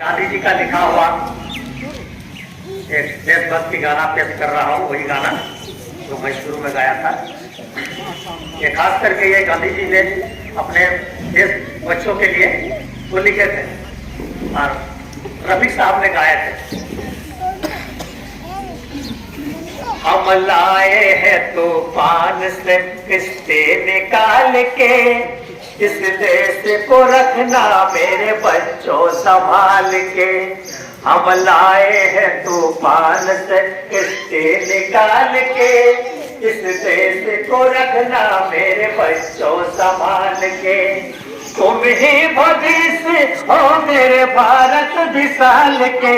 गांधी जी का लिखा हुआ एक देशभक्ति गाना पेश कर रहा हूँ, वही गाना जो मैं शुरू में गाया था। ये खास करके ये गांधी जी ने अपने देश बच्चों के लिए वो लिखे थे और रफी साहब ने गाए थे। हम लाए हैं तूफान से किस्ते निकाल के, इस देश को रखना मेरे बच्चों संभाल के। हम लाए हैं तूफान से किस्ते निकाल के, इस देश को रखना मेरे बच्चों संभाल के। तुम ही भविष्य हो मेरे भारत विशाल के,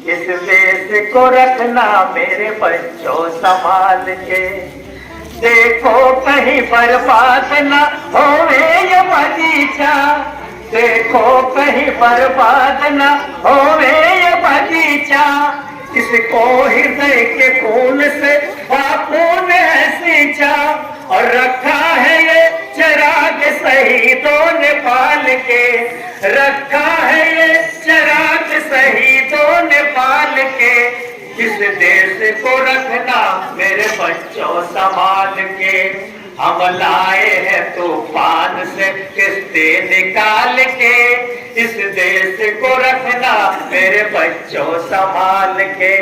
इस देश को रखना मेरे बच्चों संभाल के। देखो कहीं बर्बाद न होवे ये बगीचा, देखो कहीं बर्बाद न होवे ये बगीचा। इसको हृदय के खून से बापू ने सींचा और रखा है ये चिराग शहीदों ने पाल के, रखा है ये चिराग शहीदों ने पाल के। इस देश को रखना मेरे बच्चों संभाल के। हम लाए हैं तूफान से किस्ते निकाल के, इस देश को रखना मेरे बच्चों संभाल के।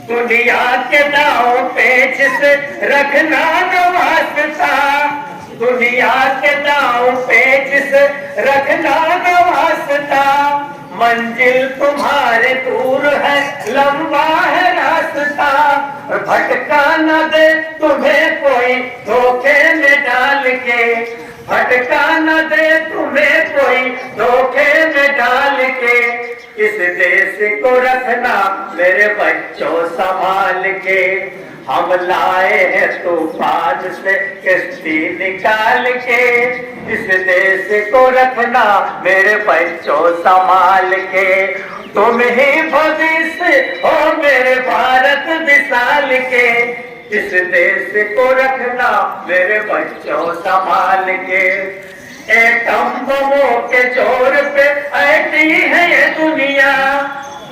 दुनिया के दांव पेच से रखना न वास्ता, दुनिया के दांव पेच से रखना न वास्ता। मंजिल तुम्हारे दूर है, लंबा है रास्ता, भटका न दे तुम्हें कोई धोखे में डाल के, भटका न दे तुम्हें कोई धोखे में डाल के। इस देश को रखना मेरे बच्चों संभाल के। हम लाए हैं तूफान से किस्ती निकाल के, इस देश को रखना मेरे बच्चों संभाल के। तुम ही भविष्य हो मेरे भारत विशाल के, इस देश को रखना मेरे बच्चों संभाल के। एटम बमों के जोर पे ऐसी है ये दुनिया,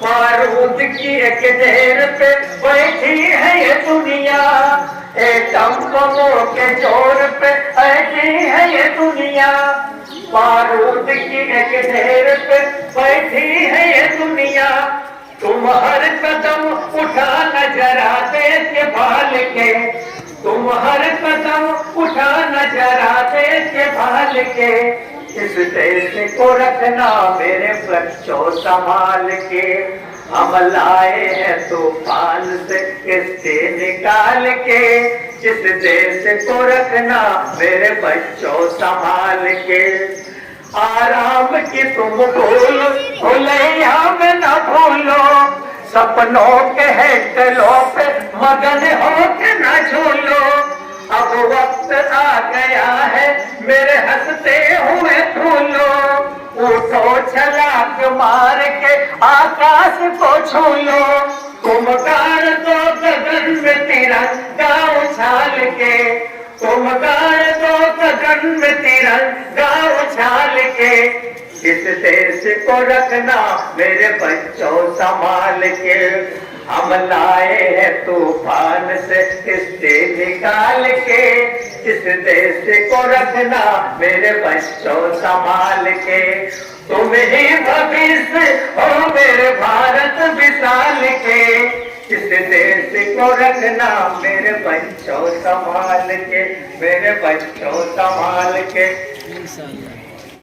बारूद की एक ढेर पे बैठी है ये दुनिया। एटम बमों के जोर पे ऐसी है ये दुनिया, बारूद की एक ढेर पे बैठी है ये दुनिया। तुम हर कदम उठा नजरा देश के भाल के, तुम हर कदम उठा नजरा देश के भाल के। इस देश को रखना मेरे बच्चों संभाल के। हम लाए हैं तूफान से किस्ते निकाल के, इस देश को रखना मेरे बच्चों संभाल के। आराम की तुम भूल भूलैया में न भूलो, सपनों के हेटलों पे मगन हो के न झूलो। अब वक्त आ गया है मेरे हंसते हुए फूलो, उठो छलाक मार के आकाश को छू लो। तुम गाड़ दो गगन में तिरंगा उछाल के, तुम गाड़ दो गगन में तिरंगा उछाल के। इस देश को रखना मेरे बच्चों संभाल के। हम लाए हैं तूफान से किस्ते निकाल के, इस देश को रखना मेरे बच्चों संभाल के। तुम ही भविष्य हो मेरे भारत विशाल के, इस देश को रखना मेरे बच्चों संभाल के, मेरे बच्चों संभाल के।